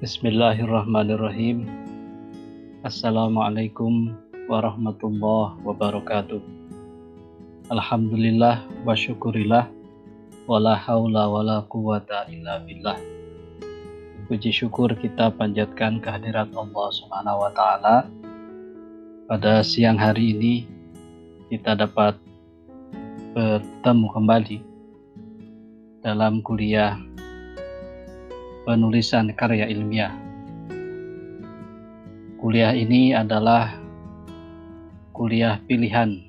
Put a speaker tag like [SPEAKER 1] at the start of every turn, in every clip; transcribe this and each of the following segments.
[SPEAKER 1] Bismillahirrahmanirrahim. Assalamualaikum warahmatullahi wabarakatuh. Alhamdulillah wa syukurillah wala haula wala quwata illa billah. Puji syukur kita panjatkan kehadirat Allah Subhanahu wa taala. Pada siang hari ini kita dapat bertemu kembali dalam kuliah penulisan karya ilmiah. Kuliah ini adalah kuliah pilihan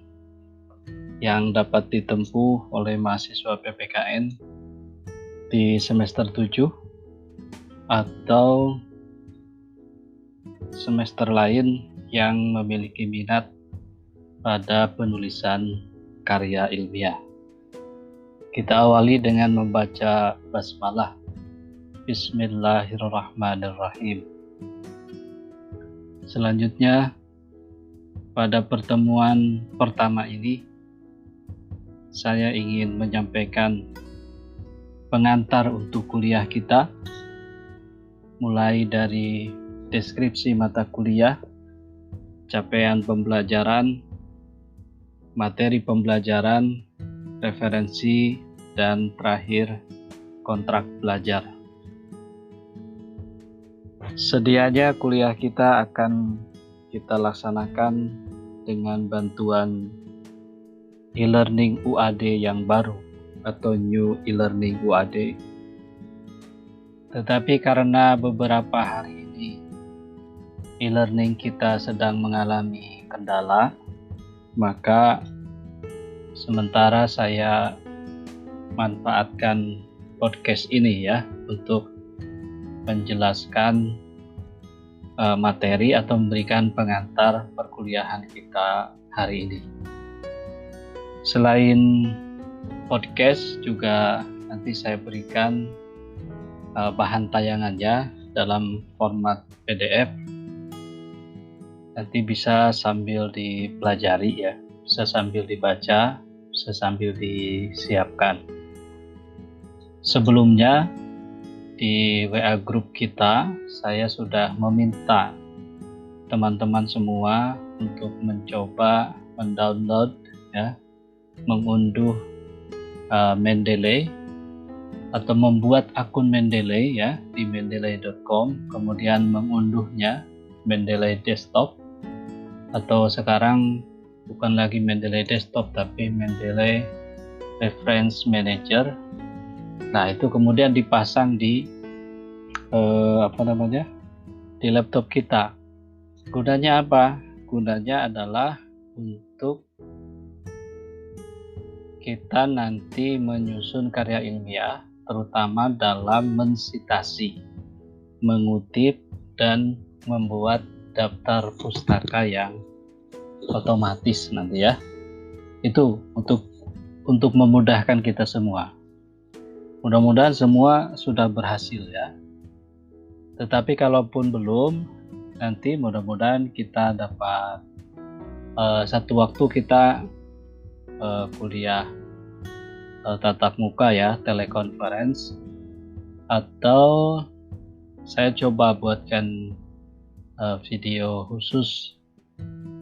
[SPEAKER 1] yang dapat ditempuh oleh mahasiswa PPKN di semester 7 atau semester lain yang memiliki minat pada penulisan karya ilmiah. Kita awali dengan membaca basmalah. Bismillahirrahmanirrahim. Selanjutnya, pada pertemuan pertama ini, saya ingin menyampaikan pengantar untuk kuliah kita, mulai dari deskripsi mata kuliah, capaian pembelajaran, materi pembelajaran, referensi, dan terakhir kontrak belajar. Sedianya kuliah kita akan kita laksanakan dengan bantuan e-learning UAD yang baru atau New E-Learning UAD. Tetapi karena beberapa hari ini e-learning kita sedang mengalami kendala, maka sementara saya manfaatkan podcast ini ya untuk menjelaskan materi atau memberikan pengantar perkuliahan kita hari ini. Selain podcast, juga nanti saya berikan bahan tayangannya dalam format PDF. Nanti bisa sambil dipelajari ya, bisa sambil dibaca, bisa sambil disiapkan. Sebelumnya di WA grup kita, saya sudah meminta teman-teman semua untuk mencoba mendownload ya, mengunduh Mendeley atau membuat akun Mendeley ya di mendeley.com, kemudian mengunduhnya Mendeley Desktop, atau sekarang bukan lagi Mendeley Desktop tapi Mendeley Reference Manager. Nah, itu kemudian dipasang di di laptop kita. Gunanya apa? Gunanya adalah untuk kita nanti menyusun karya ilmiah, terutama dalam mensitasi, mengutip, dan membuat daftar pustaka yang otomatis nanti ya. Itu untuk memudahkan kita semua. Mudah-mudahan semua sudah berhasil ya. Tetapi kalaupun belum, nanti mudah-mudahan kita dapat satu waktu kita kuliah tatap muka ya, telekonferensi, atau saya coba buatkan video khusus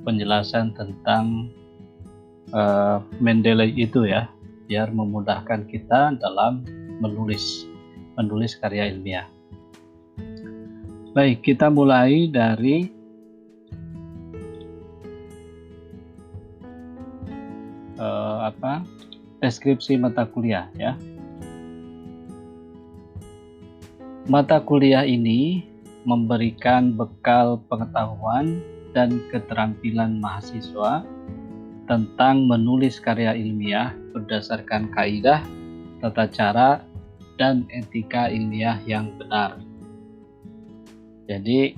[SPEAKER 1] penjelasan tentang Mendeley itu ya, biar memudahkan kita dalam menulis karya ilmiah. Baik, kita mulai dari deskripsi mata kuliah ya. Mata kuliah ini memberikan bekal pengetahuan dan keterampilan mahasiswa tentang menulis karya ilmiah berdasarkan kaidah, tata cara, dan etika ilmiah yang benar. Jadi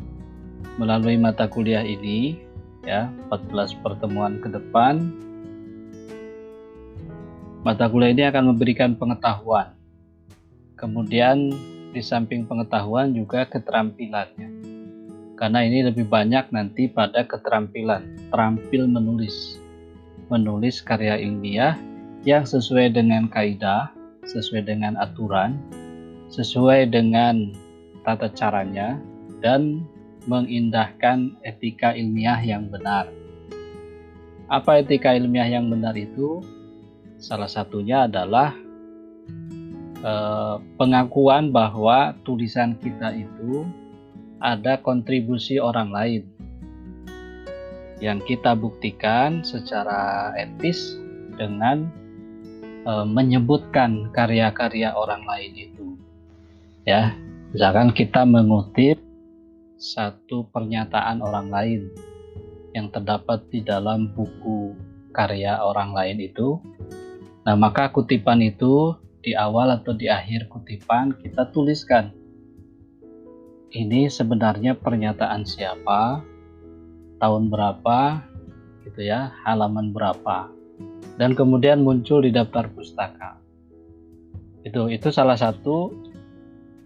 [SPEAKER 1] melalui mata kuliah ini ya, 14 pertemuan ke depan, mata kuliah ini akan memberikan pengetahuan. Kemudian di samping pengetahuan juga keterampilannya. Karena ini lebih banyak nanti pada keterampilan, terampil menulis karya ilmiah yang sesuai dengan kaidah, sesuai dengan aturan, sesuai dengan tata caranya, dan mengindahkan etika ilmiah yang benar. Apa etika ilmiah yang benar itu? Salah satunya adalah pengakuan bahwa tulisan kita itu ada kontribusi orang lain yang kita buktikan secara etis dengan menyebutkan karya-karya orang lain itu. Ya, misalkan kita mengutip satu pernyataan orang lain yang terdapat di dalam buku karya orang lain itu. Nah, maka kutipan itu di awal atau di akhir kutipan kita tuliskan ini sebenarnya pernyataan siapa, tahun berapa, gitu ya, halaman berapa, dan kemudian muncul di daftar pustaka. Itu salah satu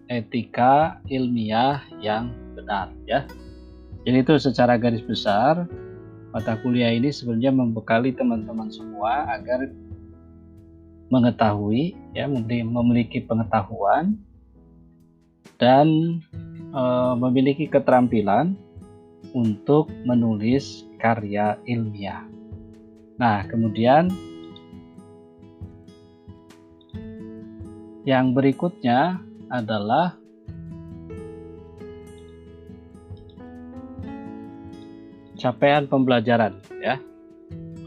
[SPEAKER 1] etika ilmiah yang benar, ya. Jadi itu secara garis besar mata kuliah ini sebenarnya membekali teman-teman semua agar mengetahui, ya, memiliki pengetahuan dan memiliki keterampilan untuk menulis karya ilmiah. Nah, kemudian yang berikutnya adalah capaian pembelajaran, ya.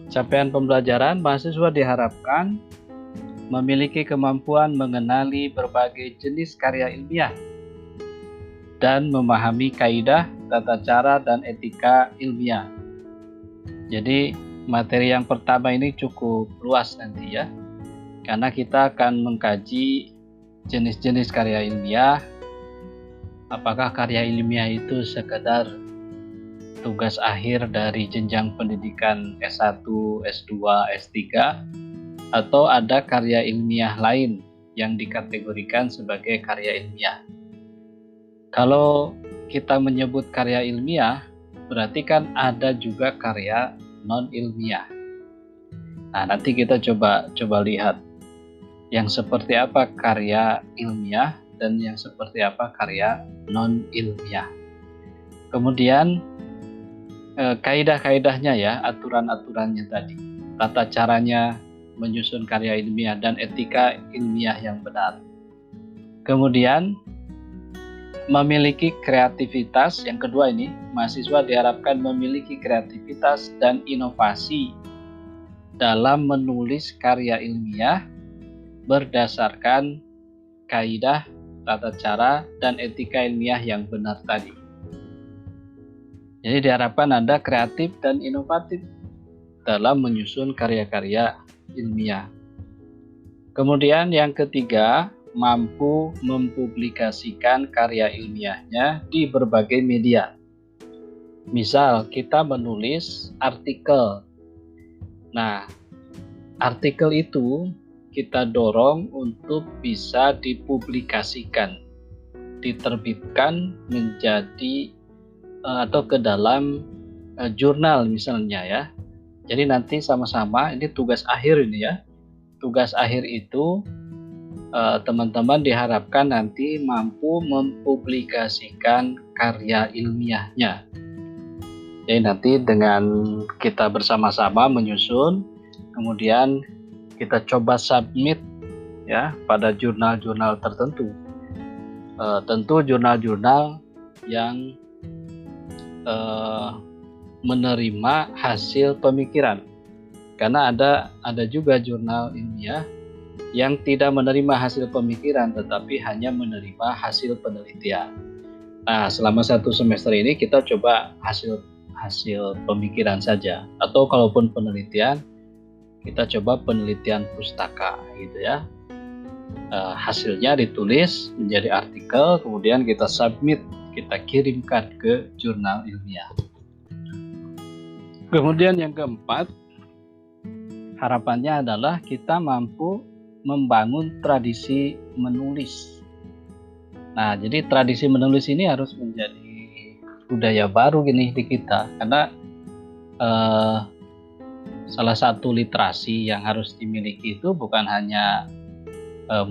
[SPEAKER 1] Capaian pembelajaran, mahasiswa diharapkan memiliki kemampuan mengenali berbagai jenis karya ilmiah dan memahami kaidah, tata cara, dan etika ilmiah. Jadi materi yang pertama ini cukup luas nanti, ya, karena kita akan mengkaji jenis-jenis karya ilmiah. Apakah karya ilmiah itu sekedar tugas akhir dari jenjang pendidikan S1, S2, S3, atau ada karya ilmiah lain yang dikategorikan sebagai karya ilmiah. Kalau kita menyebut karya ilmiah, berarti kan ada juga karya non-ilmiah. Nah, nanti kita coba lihat yang seperti apa karya ilmiah dan yang seperti apa karya non-ilmiah. Kemudian kaidah-kaidahnya, ya, aturan-aturannya tadi, tata caranya menyusun karya ilmiah dan etika ilmiah yang benar. Kemudian memiliki kreativitas. Yang kedua ini, mahasiswa diharapkan memiliki kreativitas dan inovasi dalam menulis karya ilmiah berdasarkan kaidah, tata cara, dan etika ilmiah yang benar tadi. Jadi diharapkan Anda kreatif dan inovatif dalam menyusun karya-karya ilmiah. Kemudian yang ketiga, mampu mempublikasikan karya ilmiahnya di berbagai media. Misal kita menulis artikel. Nah, artikel itu kita dorong untuk bisa dipublikasikan, diterbitkan menjadi atau ke dalam jurnal misalnya, ya. Jadi nanti sama-sama, ini tugas akhir ini, ya. Tugas akhir itu teman-teman diharapkan nanti mampu mempublikasikan karya ilmiahnya. Jadi nanti dengan kita bersama-sama menyusun, kemudian kita coba submit, ya, pada jurnal-jurnal tertentu. Tentu jurnal-jurnal yang menerima hasil pemikiran, karena ada juga jurnal ilmiah yang tidak menerima hasil pemikiran tetapi hanya menerima hasil penelitian. Nah, selama 1 semester ini kita coba hasil pemikiran saja, atau kalaupun penelitian kita coba penelitian pustaka, gitu ya. Hasilnya ditulis menjadi artikel, kemudian kita submit, kita kirimkan ke jurnal ilmiah. Kemudian yang keempat, harapannya adalah kita mampu membangun tradisi menulis. Nah, jadi tradisi menulis ini harus menjadi budaya baru gini di kita, karena salah satu literasi yang harus dimiliki itu bukan hanya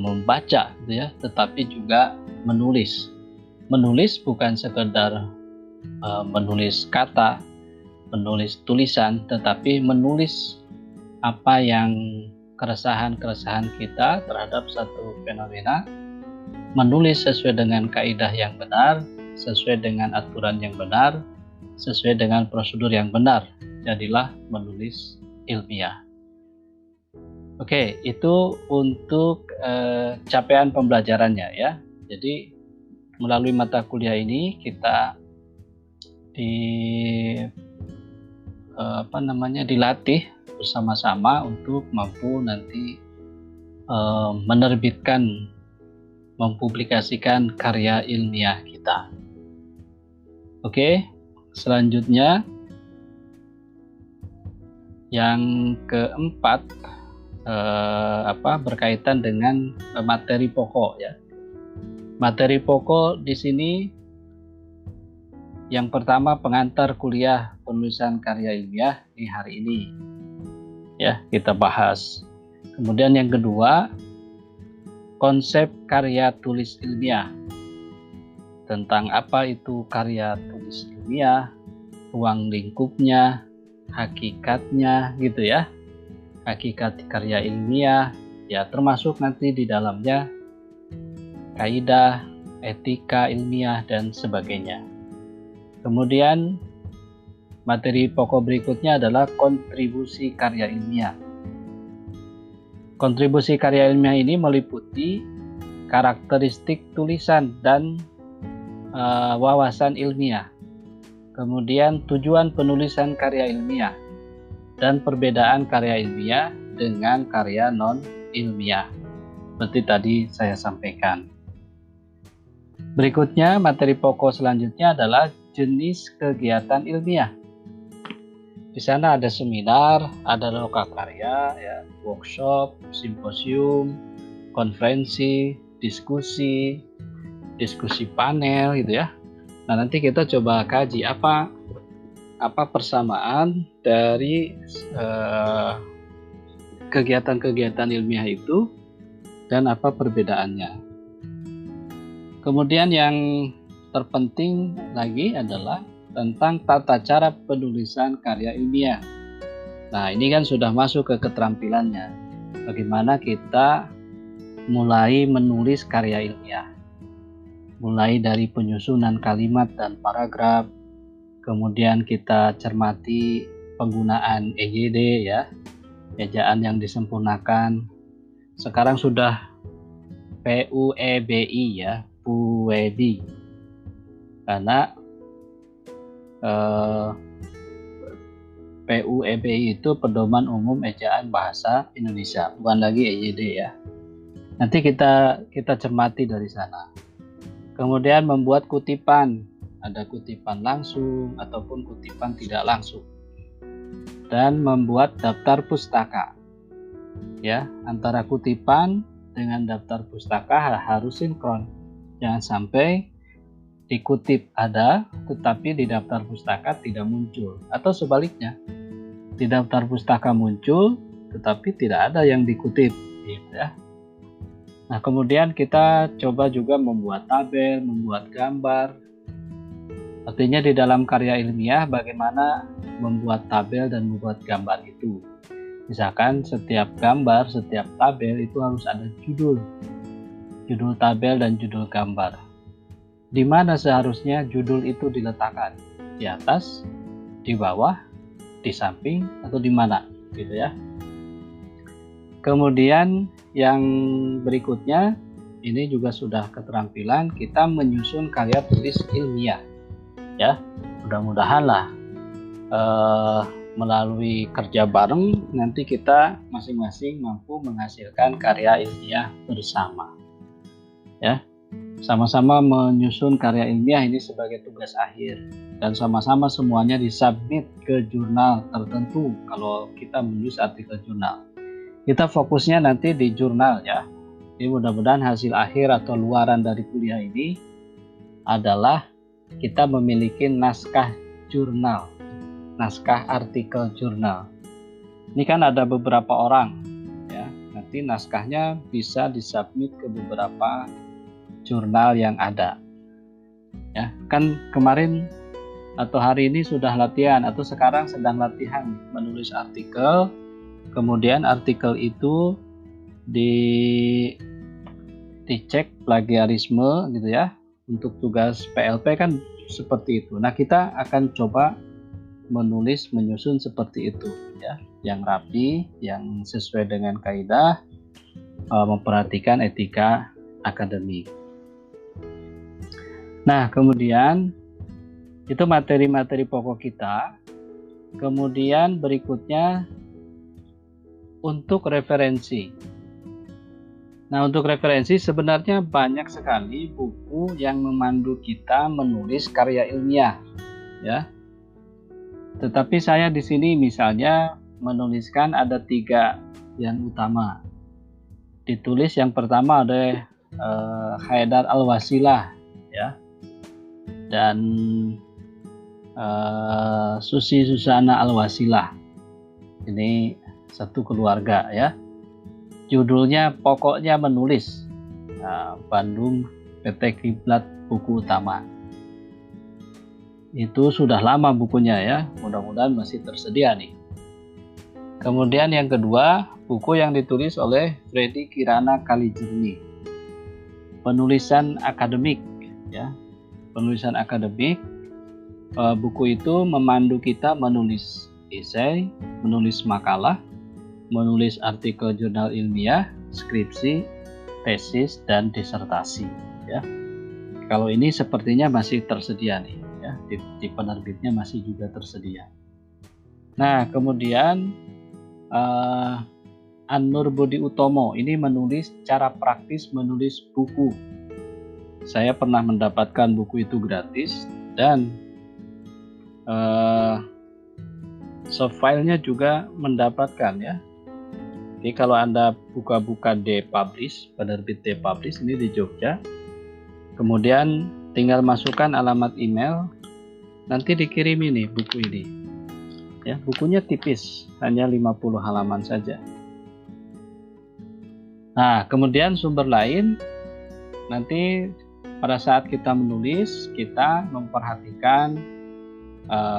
[SPEAKER 1] membaca, gitu ya, tetapi juga menulis. Menulis bukan sekedar menulis kata, menulis tulisan, tetapi menulis apa yang keresahan-keresahan kita terhadap satu fenomena, menulis sesuai dengan kaidah yang benar, sesuai dengan aturan yang benar, sesuai dengan prosedur yang benar. Jadilah menulis ilmiah. Oke, itu untuk capaian pembelajarannya ya. Jadi melalui mata kuliah ini kita dilatih bersama-sama untuk mampu nanti menerbitkan, mempublikasikan karya ilmiah kita. Oke, selanjutnya yang keempat berkaitan dengan materi pokok ya. Materi pokok di sini yang pertama pengantar kuliah penulisan karya ilmiah di hari ini ya kita bahas. Kemudian yang kedua konsep karya tulis ilmiah, tentang apa itu karya tulis ilmiah, ruang lingkupnya, hakikatnya gitu ya, hakikat karya ilmiah ya, termasuk nanti di dalamnya kaidah, etika ilmiah dan sebagainya. Kemudian materi pokok berikutnya adalah kontribusi karya ilmiah. Kontribusi karya ilmiah ini meliputi karakteristik tulisan dan wawasan ilmiah. Kemudian tujuan penulisan karya ilmiah dan perbedaan karya ilmiah dengan karya non ilmiah. Seperti tadi saya sampaikan. Berikutnya materi pokok selanjutnya adalah jenis kegiatan ilmiah. Di sana ada seminar, ada lokakarya, ya, workshop, simposium, konferensi, diskusi panel gitu ya. Nah, nanti kita coba kaji apa persamaan dari kegiatan-kegiatan ilmiah itu dan apa perbedaannya. Kemudian yang terpenting lagi adalah tentang tata cara penulisan karya ilmiah. Nah, ini kan sudah masuk ke keterampilannya. Bagaimana kita mulai menulis karya ilmiah. Mulai dari penyusunan kalimat dan paragraf, kemudian kita cermati penggunaan EYD ya, ejaan yang disempurnakan. Sekarang sudah PUEBI ya, PUEBI. Karena PUEBI itu Pedoman Umum Ejaan Bahasa Indonesia, bukan lagi EYD ya. Nanti kita cermati dari sana. Kemudian membuat kutipan, ada kutipan langsung ataupun kutipan tidak langsung. Dan membuat daftar pustaka. Ya, antara kutipan dengan daftar pustaka harus sinkron. Jangan sampai dikutip ada, tetapi di daftar pustaka tidak muncul. Atau sebaliknya, di daftar pustaka muncul, tetapi tidak ada yang dikutip. Gitu ya. Nah, kemudian kita coba juga membuat tabel, membuat gambar. Artinya di dalam karya ilmiah bagaimana membuat tabel dan membuat gambar itu. Misalkan setiap gambar, setiap tabel itu harus ada judul tabel dan judul gambar. Di mana seharusnya judul itu diletakkan? Di atas, di bawah, di samping, atau di mana? Gitu ya. Kemudian yang berikutnya, ini juga sudah keterampilan kita menyusun karya tulis ilmiah. Ya, mudah-mudahan lah melalui kerja bareng nanti kita masing-masing mampu menghasilkan karya ilmiah bersama. Ya, sama-sama menyusun karya ilmiah ini sebagai tugas akhir dan sama-sama semuanya disubmit ke jurnal tertentu. Kalau kita menulis artikel jurnal, kita fokusnya nanti di jurnal ya. Jadi mudah-mudahan hasil akhir atau luaran dari kuliah ini adalah kita memiliki naskah jurnal, naskah artikel jurnal. Ini kan ada beberapa orang ya. Nanti naskahnya bisa disubmit ke beberapa jurnal yang ada. Ya, kan kemarin atau hari ini sudah latihan atau sekarang sedang latihan menulis artikel, kemudian artikel itu dicek plagiarisme gitu ya. Untuk tugas PLP kan seperti itu. Nah, kita akan coba menyusun seperti itu ya, yang rapi, yang sesuai dengan kaidah, memperhatikan etika akademik. Nah, kemudian itu materi-materi pokok kita. Kemudian berikutnya untuk referensi. Nah, untuk referensi sebenarnya banyak sekali buku yang memandu kita menulis karya ilmiah, ya. Tetapi saya di sini misalnya menuliskan ada 3 yang utama. Ditulis yang pertama oleh Haidar Al-Wasilah, ya, dan Susi Susana Al-Wasilah. Ini satu keluarga ya. Judulnya Pokoknya Menulis. Bandung PT Kiblat buku utama. Itu sudah lama bukunya ya. Mudah-mudahan masih tersedia nih. Kemudian yang kedua, buku yang ditulis oleh Freddy Kirana Kalijernih. Penulisan akademik ya. Penulisan akademik. Buku itu memandu kita menulis esai, menulis makalah, menulis artikel jurnal ilmiah, skripsi, tesis, dan disertasi. Ya, kalau ini sepertinya masih tersedia nih, ya, di penerbitnya masih juga tersedia. Nah, kemudian An-Nur Budi Utomo ini menulis cara praktis menulis buku. Saya pernah mendapatkan buku itu gratis dan soft filenya juga mendapatkan ya. Jadi kalau Anda buka-buka D-Publish, penerbit D-Publish ini di Jogja, kemudian tinggal masukkan alamat email, nanti dikirim ini buku ini. Ya, bukunya tipis, hanya 50 halaman saja. Nah, kemudian sumber lain, nanti pada saat kita menulis, kita memperhatikan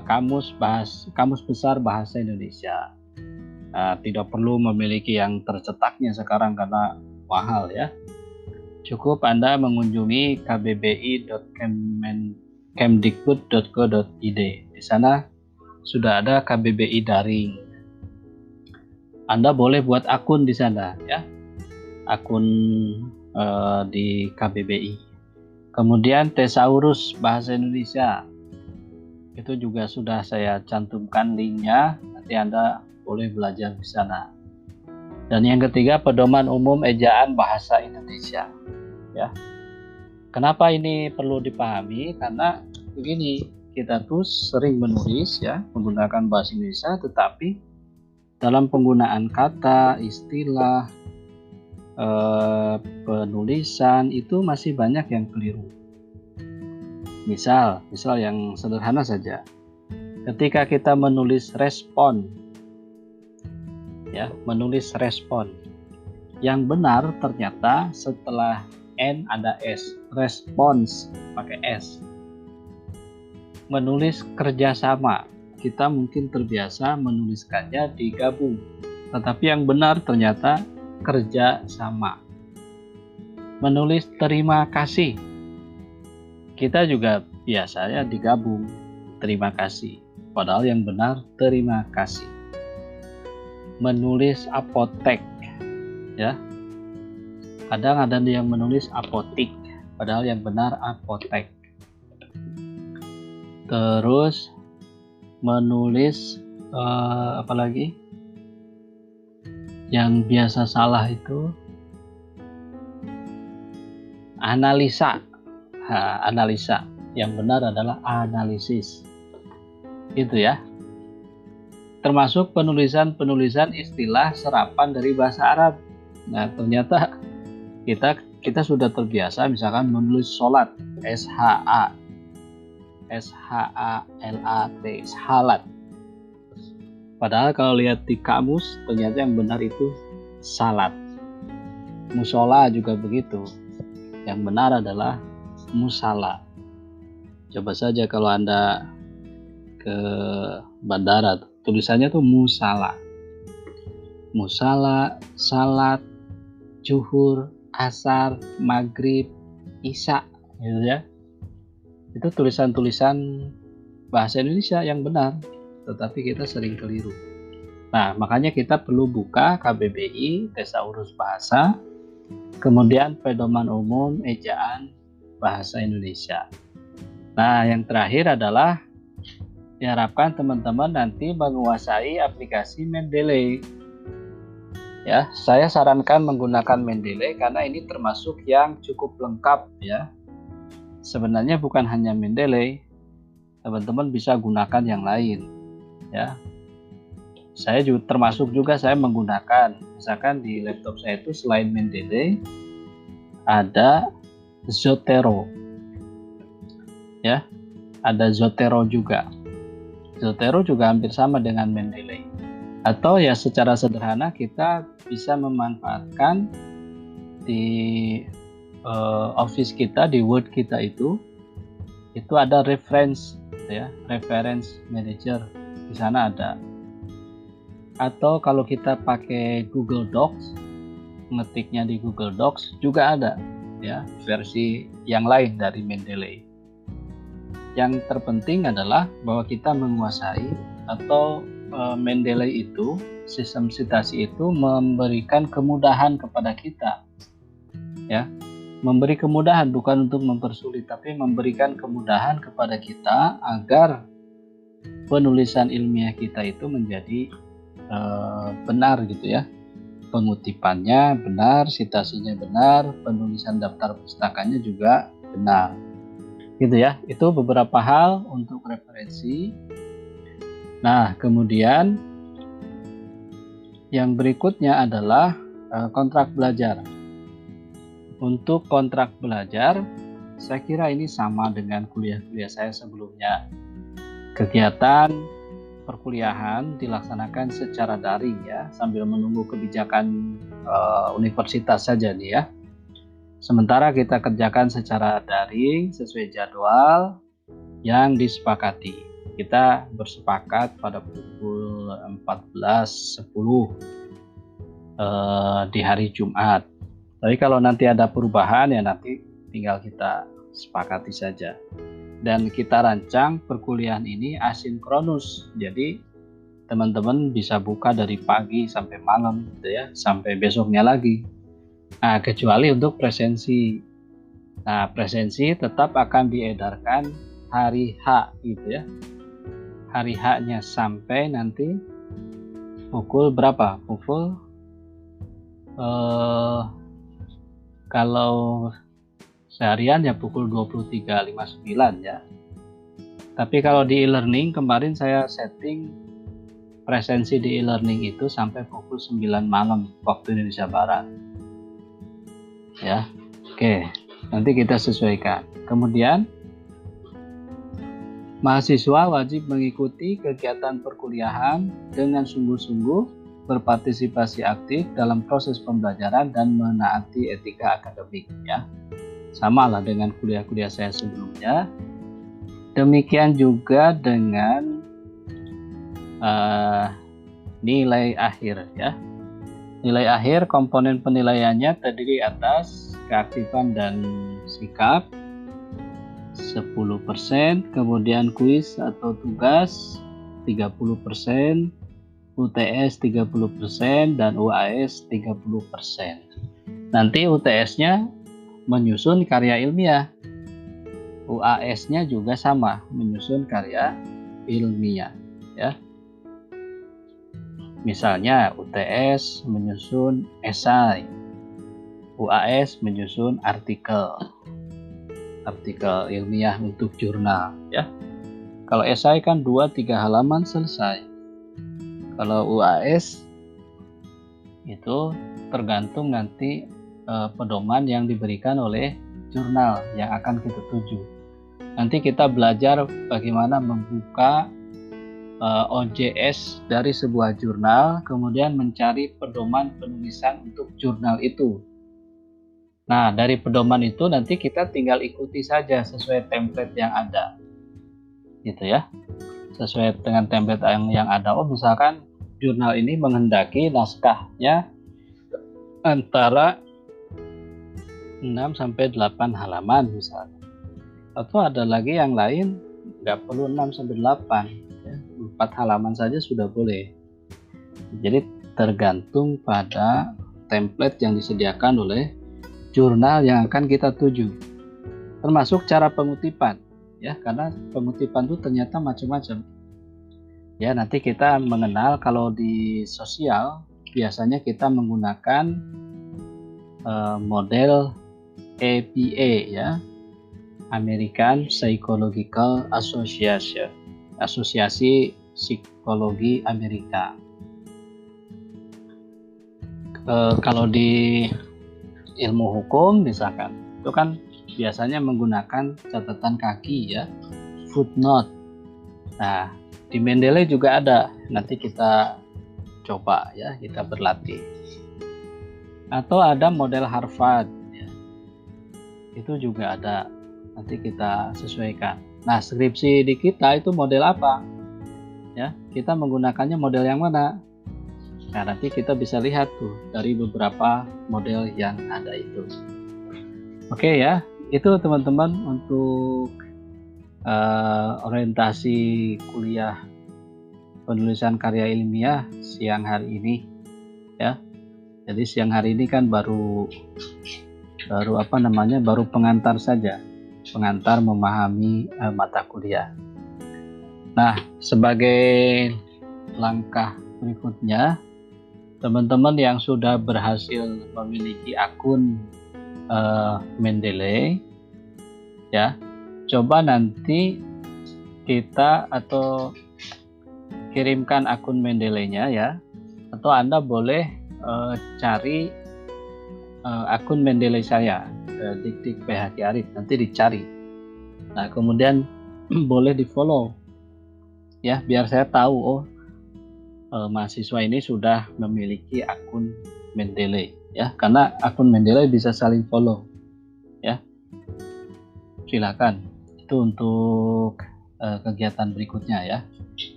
[SPEAKER 1] kamus besar bahasa Indonesia. Tidak perlu memiliki yang tercetaknya sekarang karena mahal ya. Cukup Anda mengunjungi kbbi.kemdikbud.go.id. Di sana sudah ada KBBI daring. Anda boleh buat akun di sana ya. Akun di KBBI. Kemudian Thesaurus Bahasa Indonesia. Itu juga sudah saya cantumkan linknya. Nanti Anda boleh belajar di sana. Dan yang ketiga, Pedoman Umum Ejaan Bahasa Indonesia. Ya. Kenapa ini perlu dipahami? Karena begini, kita tuh sering menulis ya menggunakan bahasa Indonesia, tetapi dalam penggunaan kata, istilah, penulisan itu masih banyak yang keliru. Misal yang sederhana saja. Ketika kita menulis respon, ya, menulis respon. Yang benar ternyata setelah N ada S, respons pakai S. Menulis kerjasama, kita mungkin terbiasa menuliskannya digabung, tetapi yang benar ternyata kerja sama. Menulis terima kasih, kita juga biasanya digabung terima kasih, padahal yang benar terima kasih. Menulis apotek ya, kadang ada yang menulis apotik padahal yang benar apotek. Terus menulis apalagi yang biasa salah itu analisa. Analisa, yang benar adalah analisis. Itu ya. Termasuk penulisan istilah serapan dari bahasa Arab. Nah, ternyata kita sudah terbiasa misalkan menulis sholat, SHALAT, shalat. Padahal kalau lihat di kamus ternyata yang benar itu salat. Musola juga begitu. Yang benar adalah musala. Coba saja kalau Anda ke bandara, tulisannya tuh musala. Musala, salat, zuhur, asar, maghrib, isya, gitu ya. Itu tulisan-tulisan bahasa Indonesia yang benar, tetapi kita sering keliru. Nah, makanya kita perlu buka KBBI, Thesaurus Bahasa, kemudian Pedoman Umum Ejaan Bahasa Indonesia. Nah, yang terakhir adalah diharapkan teman-teman nanti menguasai aplikasi Mendeley. Ya, saya sarankan menggunakan Mendeley karena ini termasuk yang cukup lengkap ya. Sebenarnya bukan hanya Mendeley, teman-teman bisa gunakan yang lain ya. Saya juga termasuk saya menggunakan, misalkan di laptop saya itu selain Mendeley ada Zotero ya, ada Zotero juga. Zotero juga hampir sama dengan Mendeley. Atau ya secara sederhana kita bisa memanfaatkan di Office kita, di Word kita itu ada reference ya, reference manager, di sana ada. Atau kalau kita pakai Google Docs, ngetiknya di Google Docs juga ada ya, versi yang lain dari Mendeley. Yang terpenting adalah bahwa kita menguasai atau Mendeley itu, sistem sitasi itu memberikan kemudahan kepada kita ya, memberi kemudahan bukan untuk mempersulit, tapi memberikan kemudahan kepada kita agar penulisan ilmiah kita itu menjadi benar gitu ya, pengutipannya benar, sitasinya benar, penulisan daftar pustakanya juga benar gitu ya. Itu beberapa hal untuk referensi. Nah, kemudian yang berikutnya adalah kontrak belajar. Untuk kontrak belajar, saya kira ini sama dengan kuliah-kuliah saya sebelumnya. Kegiatan perkuliahan dilaksanakan secara daring ya, sambil menunggu kebijakan universitas saja nih ya. Sementara kita kerjakan secara daring sesuai jadwal yang disepakati. Kita bersepakat pada pukul 14.10 di hari Jumat. Tapi kalau nanti ada perubahan ya nanti tinggal kita sepakati saja. Dan kita rancang perkuliahan ini asinkronus. Jadi teman-teman bisa buka dari pagi sampai malam gitu ya, sampai besoknya lagi. Nah, kecuali untuk presensi. Nah, presensi tetap akan diedarkan hari H gitu ya. Hari H-nya sampai nanti pukul berapa? Pukul kalau seharian ya pukul 23.59 ya. Tapi kalau di e-learning kemarin saya setting presensi di e-learning itu sampai pukul 9 malam waktu Indonesia Barat. Ya. Oke, nanti kita sesuaikan. Kemudian mahasiswa wajib mengikuti kegiatan perkuliahan dengan sungguh-sungguh, berpartisipasi aktif dalam proses pembelajaran dan menaati etika akademik ya. Sama lah dengan kuliah-kuliah saya sebelumnya. Demikian juga dengan nilai akhir ya. Nilai akhir komponen penilaiannya terdiri atas keaktifan dan sikap 10%, kemudian kuis atau tugas 30%, UTS 30%, dan UAS 30%. Nanti UTS-nya menyusun karya ilmiah, UAS-nya juga sama, menyusun karya ilmiah ya. Misalnya UTS menyusun esai, UAS menyusun artikel ilmiah untuk jurnal ya. Kalau esai kan 2-3 halaman selesai. Kalau UAS itu tergantung nanti pedoman yang diberikan oleh jurnal yang akan kita tuju. Nanti kita belajar bagaimana membuka OJS dari sebuah jurnal, kemudian mencari pedoman penulisan untuk jurnal itu. Nah, dari pedoman itu nanti kita tinggal ikuti saja sesuai template yang ada, gitu ya. Sesuai dengan template yang ada. Oh, misalkan jurnal ini menghendaki naskahnya antara 6 sampai 8 halaman misalnya. Atau ada lagi yang lain nggak perlu 6 sampai 8, ya. 4 halaman saja sudah boleh. Jadi tergantung pada template yang disediakan oleh jurnal yang akan kita tuju, termasuk cara pengutipan, ya, karena pengutipan itu ternyata macam-macam. Ya, nanti kita mengenal kalau di sosial biasanya kita menggunakan model APA, ya, American Psychological Association, Asosiasi Psikologi Amerika. Kalau di ilmu hukum misalkan itu kan biasanya menggunakan catatan kaki, ya, footnote. Nah, di Mendeley juga ada, nanti kita coba, ya, kita berlatih. Atau ada model Harvard, ya. Itu juga ada, nanti kita sesuaikan. Nah, skripsi di kita itu model apa, ya, kita menggunakannya model yang mana. Nah, nanti kita bisa lihat tuh dari beberapa model yang ada itu. Oke, ya, itu teman-teman untuk orientasi kuliah penulisan karya ilmiah siang hari ini, ya. Jadi siang hari ini kan baru pengantar saja, pengantar memahami mata kuliah. Nah, sebagai langkah berikutnya, teman-teman yang sudah berhasil memiliki akun Mendeley, ya, coba nanti kita atau kirimkan akun Mendeley-nya, ya, atau Anda boleh cari akun Mendeley saya, Dik PHQ Arif, nanti dicari. Nah, kemudian boleh di follow, ya, biar saya tahu mahasiswa ini sudah memiliki akun Mendeley, ya, karena akun Mendeley bisa saling follow, ya. Silakan, itu untuk kegiatan berikutnya, ya.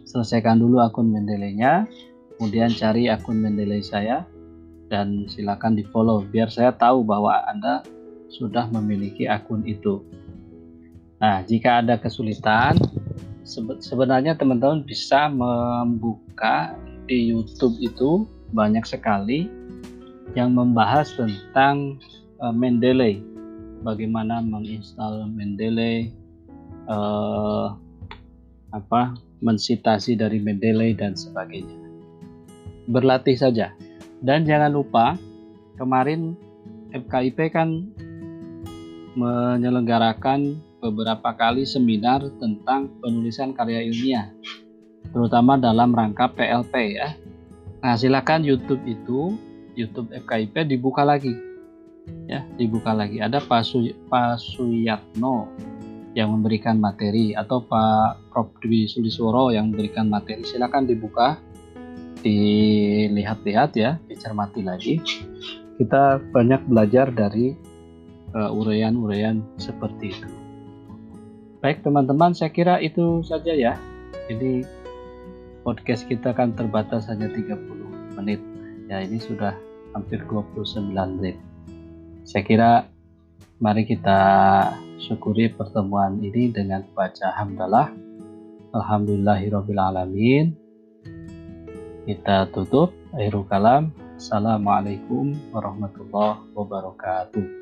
[SPEAKER 1] Selesaikan dulu akun Mendeley-nya, kemudian cari akun Mendeley saya dan silakan di follow biar saya tahu bahwa Anda sudah memiliki akun itu. Nah, jika ada kesulitan, sebenarnya teman-teman bisa membuka di YouTube, itu banyak sekali yang membahas tentang Mendeley, bagaimana menginstal Mendeley, mensitasi dari Mendeley dan sebagainya. Berlatih saja. Dan jangan lupa, kemarin FKIP kan menyelenggarakan beberapa kali seminar tentang penulisan karya ilmiah, terutama dalam rangka PLP, ya. Nah, silakan YouTube FKIP dibuka lagi, ya, dibuka lagi. Ada Pak Suyatno yang memberikan materi, atau Pak Prof Dwi Sulisworo yang memberikan materi. Silakan dibuka, dilihat-lihat, ya, dicermati lagi. Kita banyak belajar dari uraian-uraian seperti itu. Baik teman-teman, saya kira itu saja, ya. Jadi podcast kita kan terbatas hanya 30 menit. Ya, ini sudah hampir 29 menit. Saya kira mari kita syukuri pertemuan ini dengan baca hamdalah. Alhamdulillahirabbil alamin. Kita tutup. Akhirul kalam. Assalamualaikum warahmatullahi wabarakatuh.